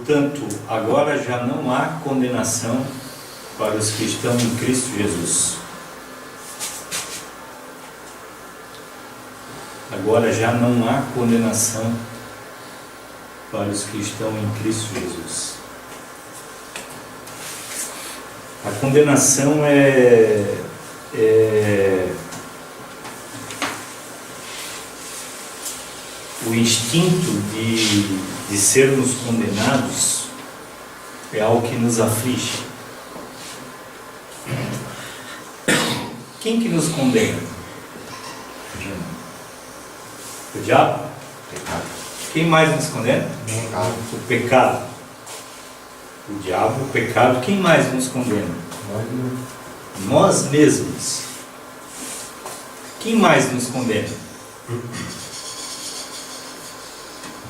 portanto, agora já não há condenação para os que estão em Cristo Jesus. Agora já não há condenação para os que estão em Cristo Jesus. A condenação é o instinto de sermos condenados, é algo que nos aflige. Quem que nos condena? O diabo? Quem mais nos condena? O pecado. O diabo, o pecado. Quem mais nos condena? Nós mesmos. Quem mais nos condena?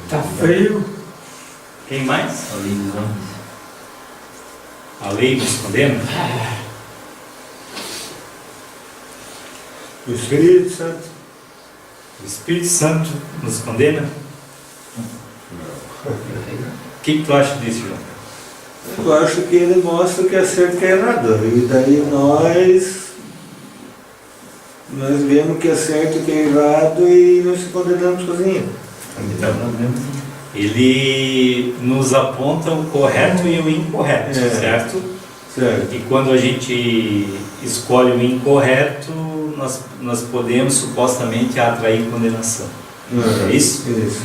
Tá frio. Quem mais? A lei dos homens. A lei nos condena? O Espírito Santo. O Espírito Santo nos condena? O que tu acha disso, João? Eu acho que ele mostra o que é certo e o que é errado. E daí nós vemos o que é certo e o que é errado e nós se condenamos sozinhos. Ele nos aponta o correto e o incorreto, certo? Certo. E quando a gente escolhe o incorreto, nós podemos supostamente atrair condenação. É isso? Isso.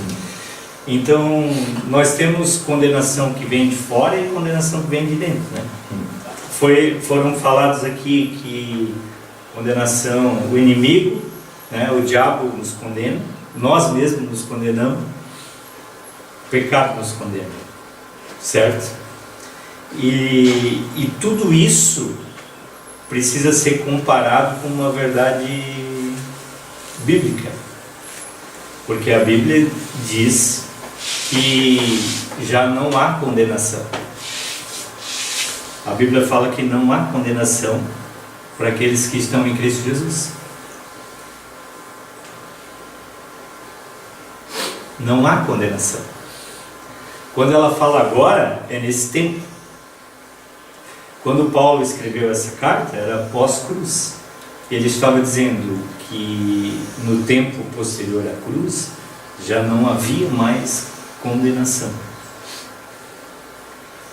Então, nós temos condenação que vem de fora e condenação que vem de dentro, né? Foram falados aqui que condenação, o inimigo, né, o diabo nos condena, nós mesmos nos condenamos, o pecado nos condena, certo? E tudo isso precisa ser comparado com uma verdade bíblica, porque a Bíblia diz que já não há condenação. A Bíblia fala que não há condenação para aqueles que estão em Cristo Jesus. Não há condenação. Quando ela fala agora, é nesse tempo. Quando Paulo escreveu essa carta, era pós-cruz. Ele estava dizendo que no tempo posterior à cruz, já não havia mais condenação.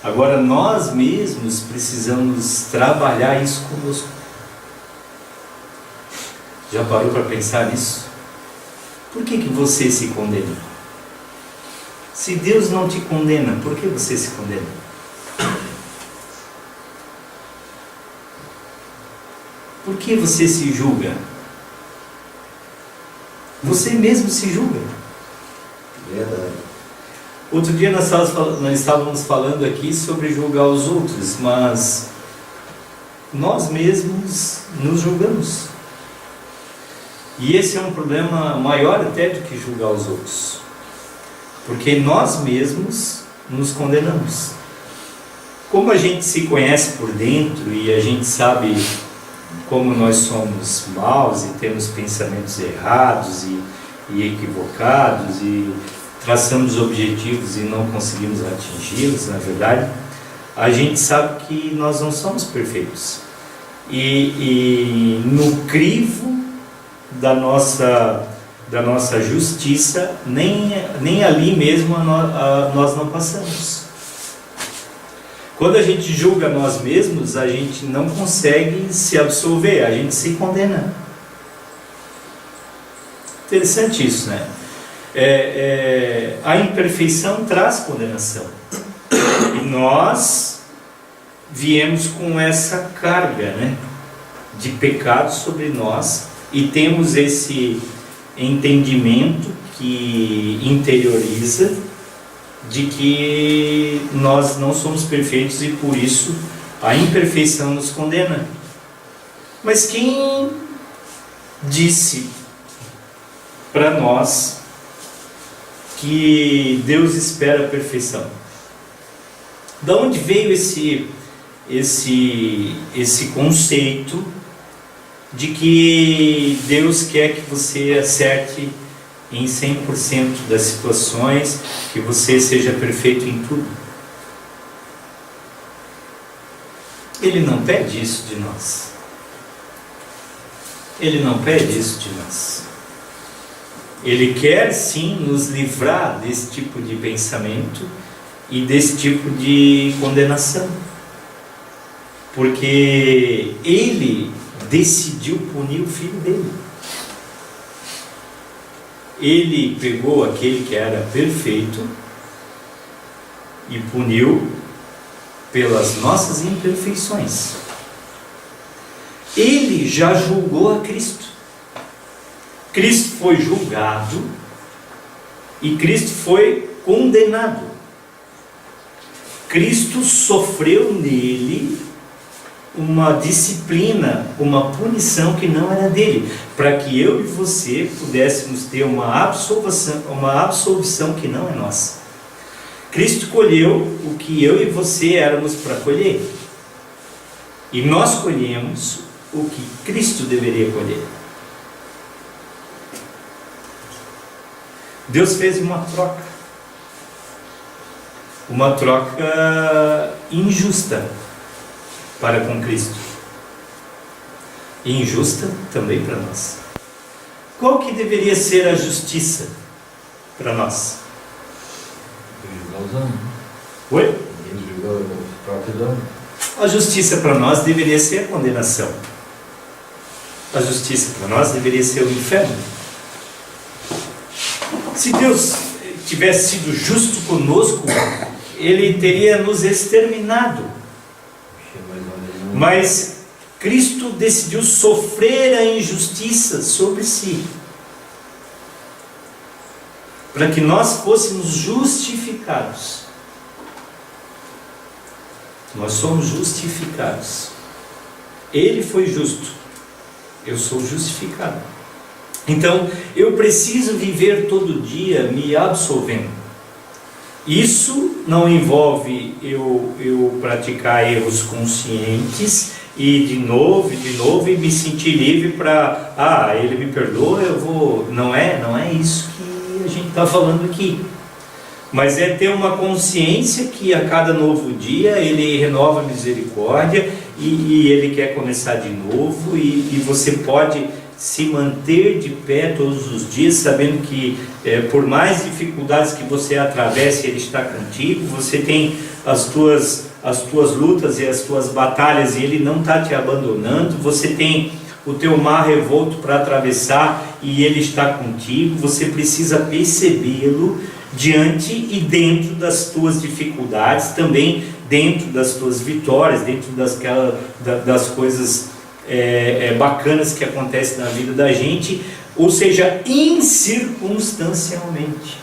Agora nós mesmos precisamos trabalhar isso conosco. Já parou para pensar nisso? Por que você se condena? Se Deus não te condena, por que você se condena? Por que você se julga? Você mesmo se julga. Verdade. Outro dia nós estávamos falando aqui sobre julgar os outros, mas nós mesmos nos julgamos. E esse é um problema maior até do que julgar os outros, porque nós mesmos nos condenamos. Como a gente se conhece por dentro e a gente sabe como nós somos maus e temos pensamentos errados e equivocados e traçamos objetivos e não conseguimos atingi-los, na verdade, a gente sabe que nós não somos perfeitos. E no crivo da nossa justiça, nem ali mesmo nós não passamos. Quando a gente julga nós mesmos, a gente não consegue se absolver, a gente se condena. Interessante isso, né? A imperfeição traz condenação. E nós viemos com essa carga, né, de pecado sobre nós e temos esse entendimento que interioriza de que nós não somos perfeitos e por isso a imperfeição nos condena. Mas quem disse para nós que Deus espera a perfeição? Da onde veio esse conceito de que Deus quer que você acerte em 100% das situações, que você seja perfeito em tudo? Ele não pede isso de nós. Ele não pede isso de nós. Ele quer sim nos livrar desse tipo de pensamento e desse tipo de condenação. Porque Ele decidiu punir o Filho dele. Ele pegou aquele que era perfeito e puniu pelas nossas imperfeições. Ele já julgou a Cristo. Cristo foi julgado e Cristo foi condenado. Cristo sofreu nele uma disciplina, uma punição que não era dele, para que eu e você pudéssemos ter uma absolvição que não é nossa. Cristo colheu o que eu e você éramos para colher, e nós colhemos o que Cristo deveria colher. Deus fez uma troca injusta para com Cristo, e injusta também para nós. Qual que deveria ser a justiça para nós? Oi? A justiça para nós deveria ser a condenação. A justiça para nós deveria ser o inferno. Se Deus tivesse sido justo conosco, Ele teria nos exterminado. Mas Cristo decidiu sofrer a injustiça sobre si, para que nós fôssemos justificados. Nós somos justificados. Ele foi justo, eu sou justificado. Então, eu preciso viver todo dia me absolvendo. Isso não envolve eu praticar erros conscientes e de novo e me sentir livre para, ele me perdoa, eu vou... Não é isso que a gente está falando aqui. Mas é ter uma consciência que a cada novo dia Ele renova a misericórdia e Ele quer começar de novo, e você pode se manter de pé todos os dias, sabendo que por mais dificuldades que você atravesse, Ele está contigo. Você tem as tuas lutas e as tuas batalhas e Ele não está te abandonando. Você tem o teu mar revolto para atravessar e Ele está contigo. Você precisa percebê-lo diante e dentro das tuas dificuldades, também dentro das tuas vitórias, dentro das coisas bacanas que acontecem na vida da gente, ou seja, incircunstancialmente,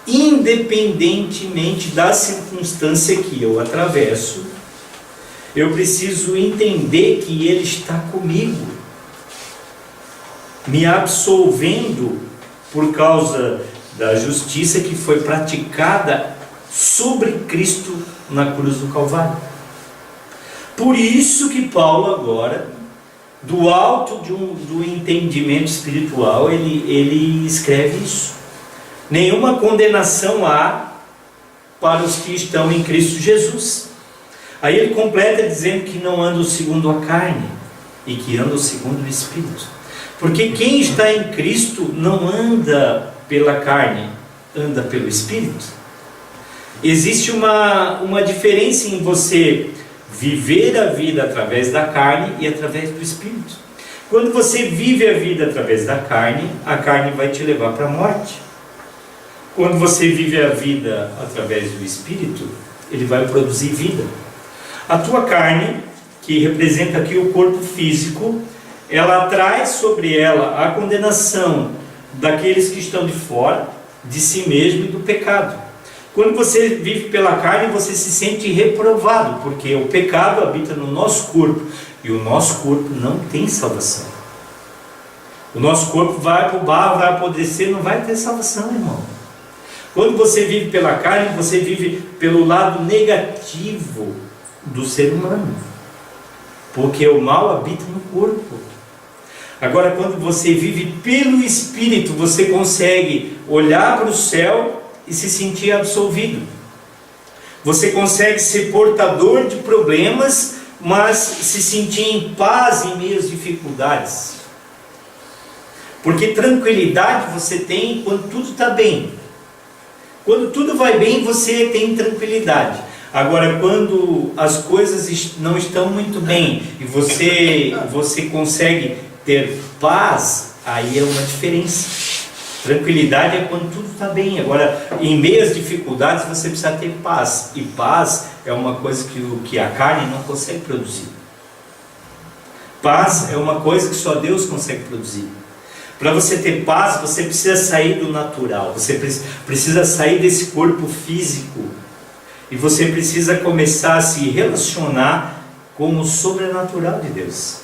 independentemente da circunstância que eu atravesso, eu preciso entender que Ele está comigo, me absolvendo por causa da justiça que foi praticada sobre Cristo na cruz do Calvário. Por isso que Paulo agora, do alto do entendimento espiritual, ele escreve isso. Nenhuma condenação há para os que estão em Cristo Jesus. Aí ele completa dizendo que não andam segundo a carne, e que andam segundo o Espírito. Porque quem está em Cristo não anda pela carne, anda pelo Espírito. Existe uma diferença em você viver a vida através da carne e através do Espírito. Quando você vive a vida através da carne, a carne vai te levar para a morte. Quando você vive a vida através do Espírito, ele vai produzir vida. A tua carne, que representa aqui o corpo físico, ela traz sobre ela a condenação daqueles que estão de fora, de si mesmo e do pecado. Quando você vive pela carne, você se sente reprovado, porque o pecado habita no nosso corpo, e o nosso corpo não tem salvação. O nosso corpo vai para o barro, vai apodrecer, não vai ter salvação, irmão. Quando você vive pela carne, você vive pelo lado negativo do ser humano, porque o mal habita no corpo. Agora, quando você vive pelo Espírito, você consegue olhar para o céu e se sentir absolvido. Você consegue ser portador de problemas, mas se sentir em paz em meio às dificuldades. Porque tranquilidade você tem quando tudo está bem. Quando tudo vai bem, você tem tranquilidade. Agora, quando as coisas não estão muito bem e você consegue ter paz, aí é uma diferença. Tranquilidade é quando tudo está bem. Agora, em meio às dificuldades, você precisa ter paz. E paz é uma coisa que a carne não consegue produzir. Paz é uma coisa que só Deus consegue produzir. Para você ter paz, você precisa sair do natural. Você precisa sair desse corpo físico. E você precisa começar a se relacionar com o sobrenatural de Deus.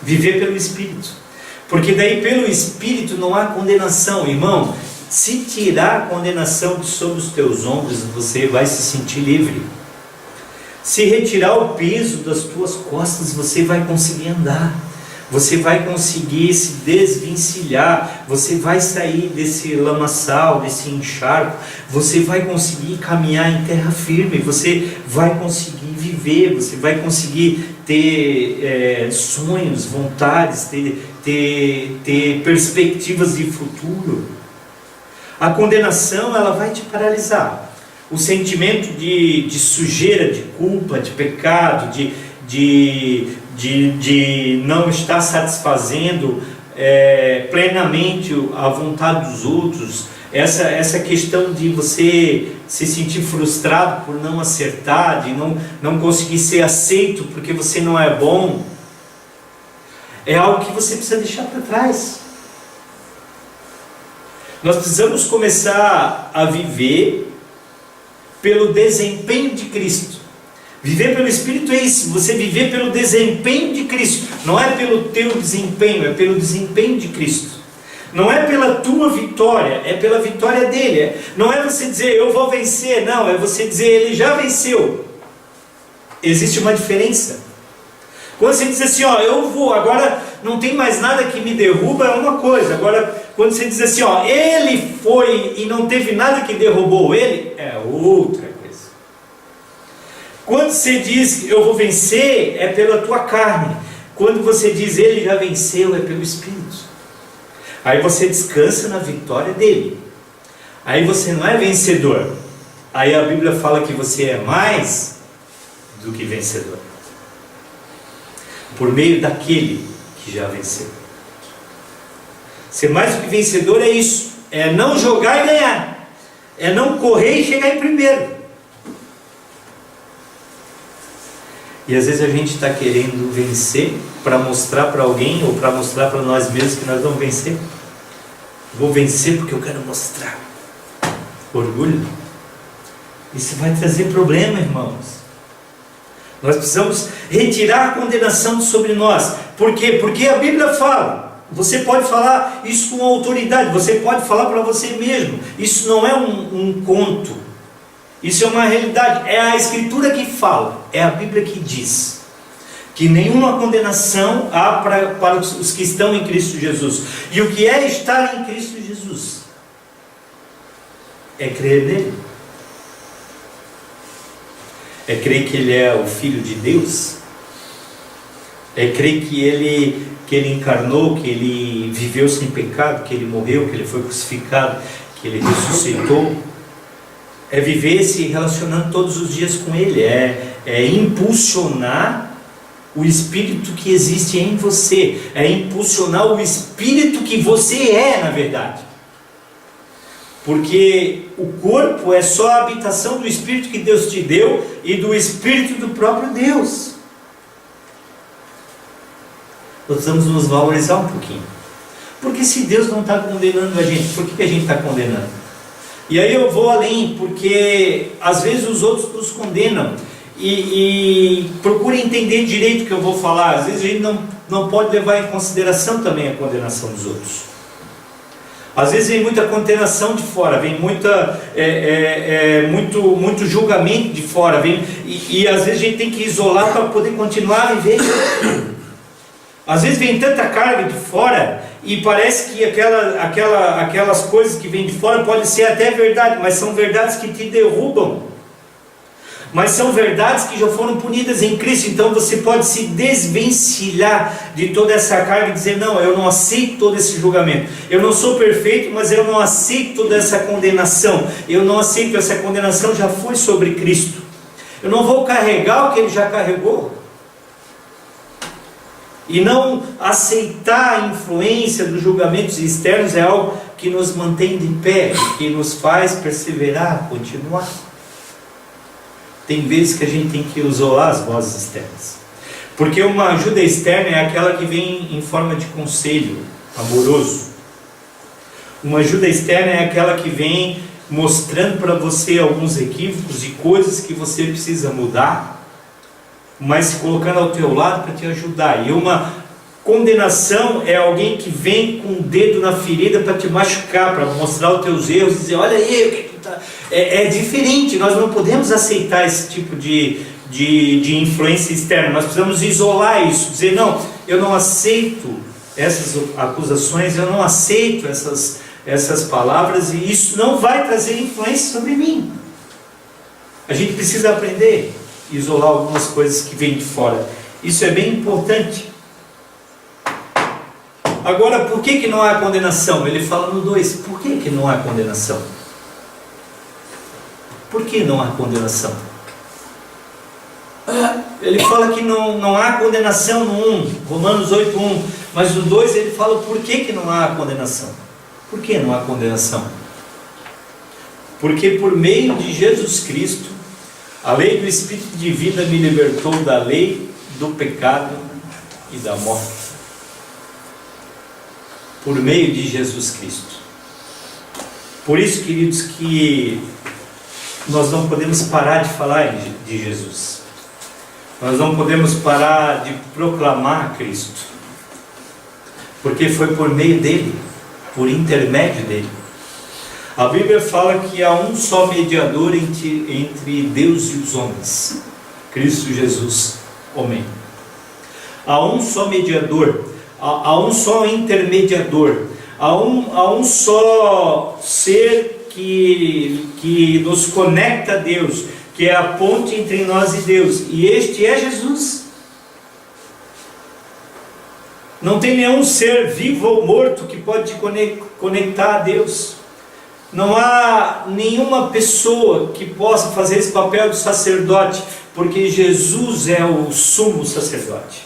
Viver pelo Espírito. Porque daí pelo Espírito não há condenação, irmão. Se tirar a condenação de sobre os teus ombros, você vai se sentir livre. Se retirar o peso das tuas costas, você vai conseguir andar. Você vai conseguir se desvencilhar. Você vai sair desse lamaçal, desse encharco. Você vai conseguir caminhar em terra firme. Você vai conseguir viver. Você vai conseguir ter sonhos, vontades, ter perspectivas de futuro. A condenação, ela vai te paralisar. O sentimento de sujeira, de culpa, de pecado, de não estar satisfazendo plenamente a vontade dos outros, essa questão de você se sentir frustrado por não acertar, de não conseguir ser aceito porque você não é bom, é algo que você precisa deixar para trás. Nós precisamos começar a viver pelo desempenho de Cristo. Viver pelo Espírito é isso, você viver pelo desempenho de Cristo. Não é pelo teu desempenho, é pelo desempenho de Cristo. Não é pela tua vitória, é pela vitória dele. Não é você dizer, eu vou vencer, não, é você dizer, ele já venceu. Existe uma diferença. Quando você diz assim, eu vou, agora não tem mais nada que me derruba, é uma coisa. Agora, quando você diz assim, ele foi e não teve nada que derrubou ele, é outra coisa. Quando você diz, eu vou vencer, é pela tua carne. Quando você diz, ele já venceu, é pelo Espírito. Aí você descansa na vitória dele. Aí você não é vencedor. Aí a Bíblia fala que você é mais do que vencedor. Por meio daquele que já venceu. Ser mais do que vencedor é isso. É não jogar e ganhar. É não correr e chegar em primeiro. E às vezes a gente está querendo vencer para mostrar para alguém ou para mostrar para nós mesmos que nós vamos vencer. Vou vencer porque eu quero mostrar. Orgulho. Isso vai trazer problema, irmãos. Nós precisamos retirar a condenação sobre nós. Por quê? Porque a Bíblia fala. Você pode falar isso com autoridade. Você pode falar para você mesmo. Isso não é um conto. Isso é uma realidade. É a Escritura que fala. É a Bíblia que diz. Que nenhuma condenação há para os que estão em Cristo Jesus. E o que é estar em Cristo Jesus? É crer nele. É crer que ele é o Filho de Deus. É crer que ele encarnou, que ele viveu sem pecado, que ele morreu, que ele foi crucificado, que ele ressuscitou. É viver se relacionando todos os dias com ele. É impulsionar o Espírito que existe em você. É impulsionar o Espírito que você é, na verdade. Porque o corpo é só a habitação do Espírito que Deus te deu e do Espírito do próprio Deus. Nós precisamos nos valorizar um pouquinho. Porque se Deus não está condenando a gente, por que a gente está condenando? E aí eu vou além, porque às vezes os outros nos condenam. E procure entender direito o que eu vou falar. Às vezes a gente não pode levar em consideração também a condenação dos outros. Às vezes vem muita condenação de fora, vem muito julgamento de fora, e às vezes a gente tem que isolar para poder continuar a viver. Às vezes vem tanta carga de fora e parece que aquelas coisas que vêm de fora podem ser até verdade, mas são verdades que te derrubam mas são verdades que já foram punidas em Cristo. Então você pode se desvencilhar de toda essa carga e dizer: não, eu não aceito todo esse julgamento. Eu não sou perfeito, mas eu não aceito toda essa condenação. Eu não aceito, essa condenação já foi sobre Cristo. Eu não vou carregar o que Ele já carregou. E não aceitar a influência dos julgamentos externos é algo que nos mantém de pé, que nos faz perseverar, continuar. Tem vezes que a gente tem que isolar as vozes externas, porque uma ajuda externa é aquela que vem em forma de conselho amoroso. Uma ajuda externa é aquela que vem mostrando para você alguns equívocos e coisas que você precisa mudar, mas se colocando ao teu lado para te ajudar. E uma condenação é alguém que vem com o dedo na ferida para te machucar, para mostrar os teus erros e dizer: olha aí, o que tu tá... é diferente. Nós não podemos aceitar esse tipo de influência externa. Nós precisamos isolar isso, dizer: não, eu não aceito essas acusações, eu não aceito essas palavras, e isso não vai trazer influência sobre mim. A gente precisa aprender a isolar algumas coisas que vêm de fora. Isso é bem importante. Agora, por que não há condenação? Ele fala no 2, por que não há condenação? Por que não há condenação? Ele fala que não há condenação no 1, Romanos 8:1, mas no 2 ele fala por que não há condenação. Por que não há condenação? Porque por meio de Jesus Cristo, a lei do Espírito de vida me libertou da lei, do pecado e da morte. Por meio de Jesus Cristo. Por isso, queridos, que nós não podemos parar de falar de Jesus. Nós não podemos parar de proclamar Cristo. Porque foi por meio dele, por intermédio dele. A Bíblia fala que há um só mediador entre Deus e os homens, Cristo Jesus, homem. Há um só mediador, há um só intermediador, há um só ser que nos conecta a Deus, que é a ponte entre nós e Deus, e este é Jesus. Não tem nenhum ser vivo ou morto que pode te conectar a Deus. Não há nenhuma pessoa que possa fazer esse papel de sacerdote, porque Jesus é o sumo sacerdote.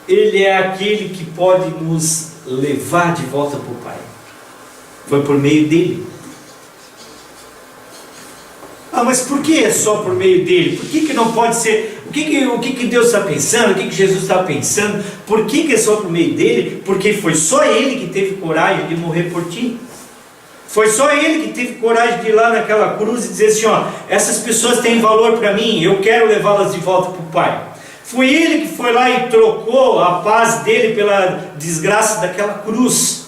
Ele é aquele que pode nos levar de volta para o Pai. Foi por meio dele. Mas por que é só por meio dele? Por que não pode ser? O que Deus está pensando? O que Jesus está pensando? Por que é só por meio dele? Porque foi só ele que teve coragem de morrer por ti. Foi só ele que teve coragem de ir lá naquela cruz e dizer assim: essas pessoas têm valor para mim, eu quero levá-las de volta para o Pai. Foi ele que foi lá e trocou a paz dele pela desgraça daquela cruz.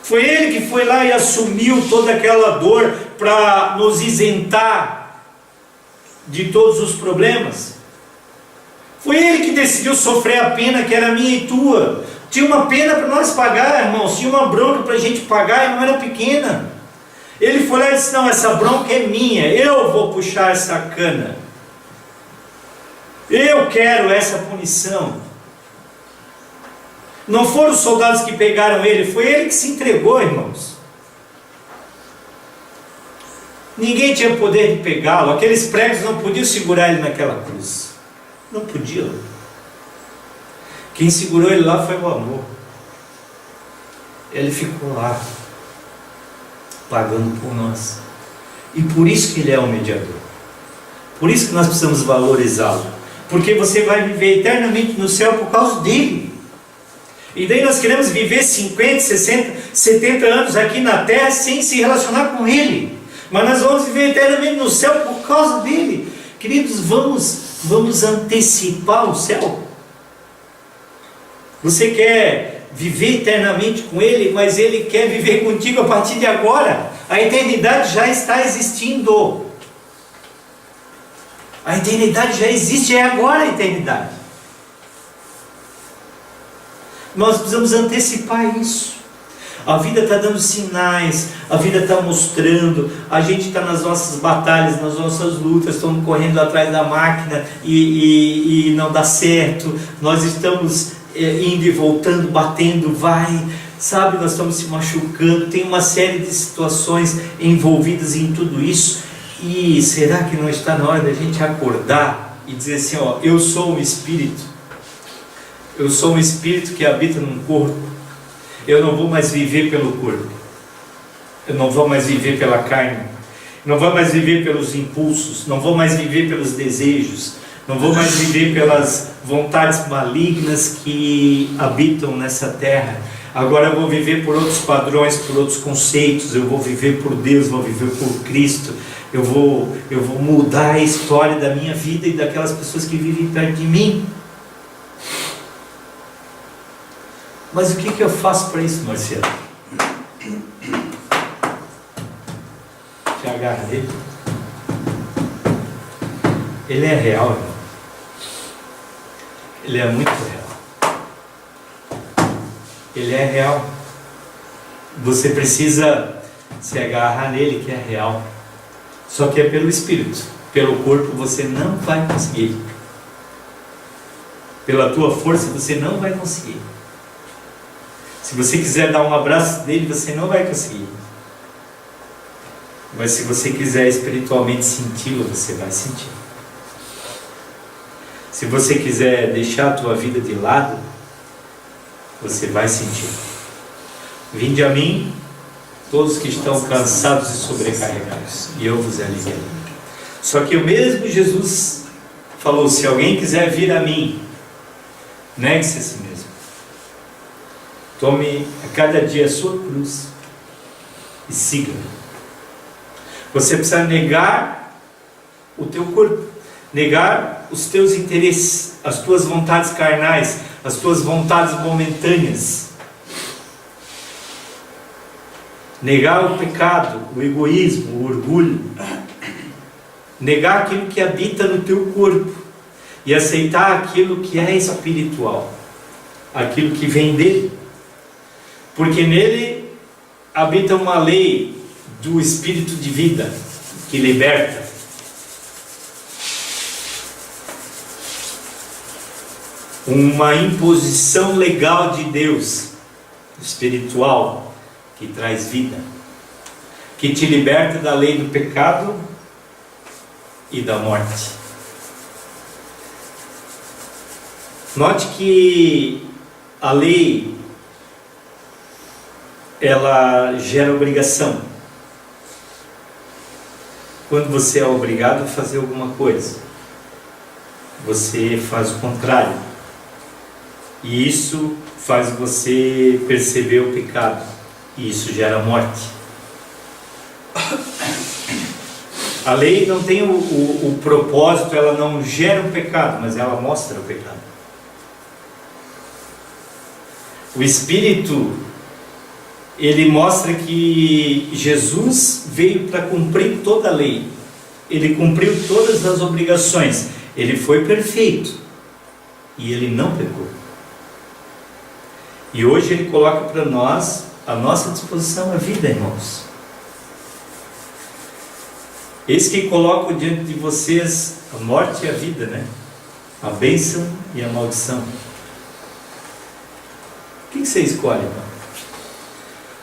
Foi ele que foi lá e assumiu toda aquela dor para nos isentar de todos os problemas. Foi ele que decidiu sofrer a pena que era minha e tua. Tinha uma pena para nós pagar, irmãos, tinha uma bronca para a gente pagar e não era pequena. Ele foi lá e disse: não, essa bronca é minha, eu vou puxar essa cana. Eu quero essa punição. Não foram os soldados que pegaram ele, foi ele que se entregou, irmãos. Ninguém tinha poder de pegá-lo, aqueles pregos não podiam segurar ele naquela cruz. Não podiam. Quem segurou ele lá foi o amor. Ele ficou lá, pagando por nós. E por isso que ele é o mediador. Por isso que nós precisamos valorizá-lo. Porque você vai viver eternamente no céu por causa dele. E daí nós queremos viver 50, 60, 70 anos aqui na terra sem se relacionar com ele. Mas nós vamos viver eternamente no céu por causa dele. Queridos, vamos antecipar o céu. Você quer viver eternamente com ele, mas ele quer viver contigo a partir de agora. A eternidade já está existindo. A eternidade já existe, é agora a eternidade. Nós precisamos antecipar isso. A vida está dando sinais, a vida está mostrando, a gente está nas nossas batalhas, nas nossas lutas, estamos correndo atrás da máquina e não dá certo, nós estamos indo e voltando, batendo, vai, sabe, nós estamos se machucando, tem uma série de situações envolvidas em tudo isso. E será que não está na hora da gente acordar e dizer assim, ó, eu sou um espírito, eu sou um espírito que habita num corpo, eu não vou mais viver pelo corpo, eu não vou mais viver pela carne, não vou mais viver pelos impulsos, não vou mais viver pelos desejos, não vou mais viver pelas vontades malignas que habitam nessa terra. Agora eu vou viver por outros padrões, por outros conceitos, eu vou viver por Deus, vou viver por Cristo, eu vou mudar a história da minha vida e daquelas pessoas que vivem perto de mim. Mas o que eu faço para isso, Marcelo? Te agarra dele. Ele é real, irmão. Ele é muito real. Ele é real. Você precisa se agarrar nele, que é real. Só que é pelo Espírito. Pelo corpo você não vai conseguir. Pela tua força você não vai conseguir. Se você quiser dar um abraço dele, você não vai conseguir. Mas se você quiser espiritualmente senti-lo, você vai sentir. Se você quiser deixar a tua vida de lado, você vai sentir. Vinde a mim, todos que estão cansados e sobrecarregados, e eu vos aliviarei. Só que o mesmo Jesus falou, se alguém quiser vir a mim, negue-se a si mesmo. Tome a cada dia a sua cruz e siga. Você precisa negar o teu corpo, negar os teus interesses, as tuas vontades carnais, as tuas vontades momentâneas. Negar o pecado, o egoísmo, o orgulho. Negar aquilo que habita no teu corpo e aceitar aquilo que é espiritual, aquilo que vem dele. Porque nele habita uma lei do Espírito de vida que liberta. Uma imposição legal de Deus, espiritual, que traz vida, que te liberta da lei do pecado e da morte. Note que a lei, ela gera obrigação. Quando você é obrigado a fazer alguma coisa, você faz o contrário. E isso faz você perceber o pecado. E isso gera morte. A lei não tem o propósito, ela não gera o pecado, mas ela mostra o pecado. O Espírito, ele mostra que Jesus veio para cumprir toda a lei. Ele cumpriu todas as obrigações. Ele foi perfeito. E ele não pecou. E hoje ele coloca para nós, à nossa disposição, a vida, irmãos. Eis que coloco diante de vocês a morte e a vida, né? A bênção e a maldição. O que você escolhe, irmão?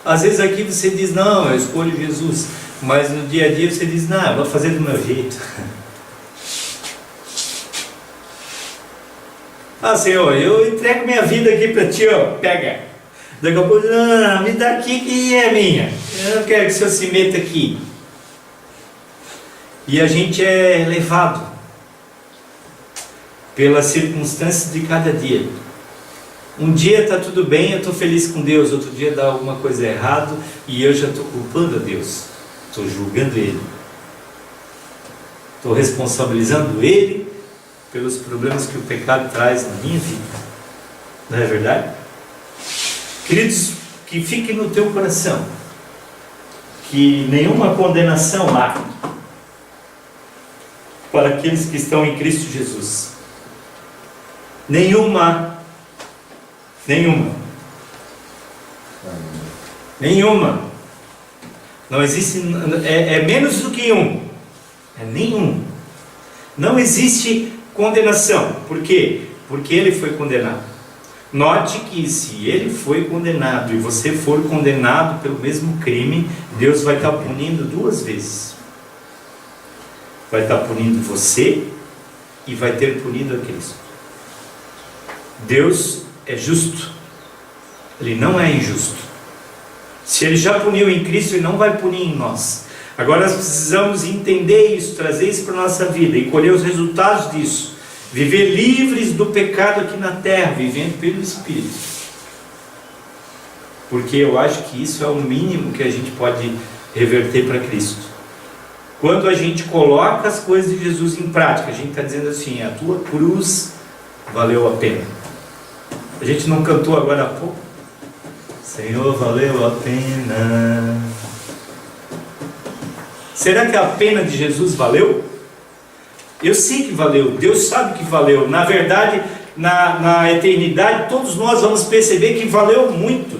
Às vezes aqui você diz, não, eu escolho Jesus. Mas no dia a dia você diz, não, eu vou fazer do meu jeito. Ah, Senhor, eu entrego minha vida aqui para ti, ó, pega. Daqui a pouco, não, me dá aqui que é minha. Eu não quero que o Senhor se meta aqui. E a gente é levado pelas circunstâncias de cada dia. Um dia está tudo bem, eu estou feliz com Deus. Outro dia dá alguma coisa errada e eu já estou culpando a Deus. Estou julgando Ele. Estou responsabilizando Ele pelos problemas que o pecado traz na minha vida. Não é verdade? Queridos, que fique no teu coração que nenhuma condenação há para aqueles que estão em Cristo Jesus. Nenhuma. Nenhuma. Não existe, é menos do que um. É nenhum. Não existe condenação. Por quê? Porque ele foi condenado. Note que se ele foi condenado e você for condenado pelo mesmo crime, Deus vai estar punindo duas vezes. Vai estar punindo você e vai ter punido a Cristo. Deus é justo. Ele não é injusto. Se ele já puniu em Cristo, ele não vai punir em nós. Agora nós precisamos entender isso, trazer isso para a nossa vida e colher os resultados disso. Viver livres do pecado aqui na terra, vivendo pelo Espírito. Porque eu acho que isso é o mínimo que a gente pode reverter para Cristo. Quando a gente coloca as coisas de Jesus em prática, a gente está dizendo assim: a tua cruz valeu a pena. A gente não cantou agora há pouco? Senhor, valeu a pena. Será que a pena de Jesus valeu? Eu sei que valeu, Deus sabe que valeu. Na verdade, na eternidade, todos nós vamos perceber que valeu muito.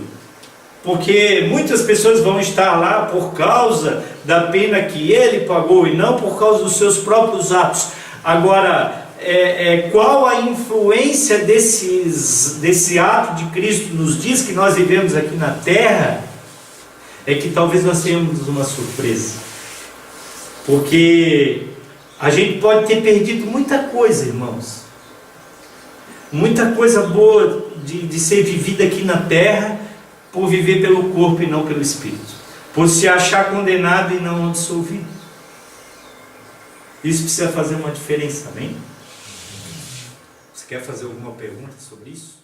Porque muitas pessoas vão estar lá por causa da pena que ele pagou e não por causa dos seus próprios atos. Agora, qual a influência desse ato de Cristo nos dias que nós vivemos aqui na terra? É que talvez nós tenhamos uma surpresa. Porque a gente pode ter perdido muita coisa, irmãos. Muita coisa boa de ser vivida aqui na terra, por viver pelo corpo e não pelo Espírito. Por se achar condenado e não absolvido. Isso precisa fazer uma diferença, amém? Você quer fazer alguma pergunta sobre isso?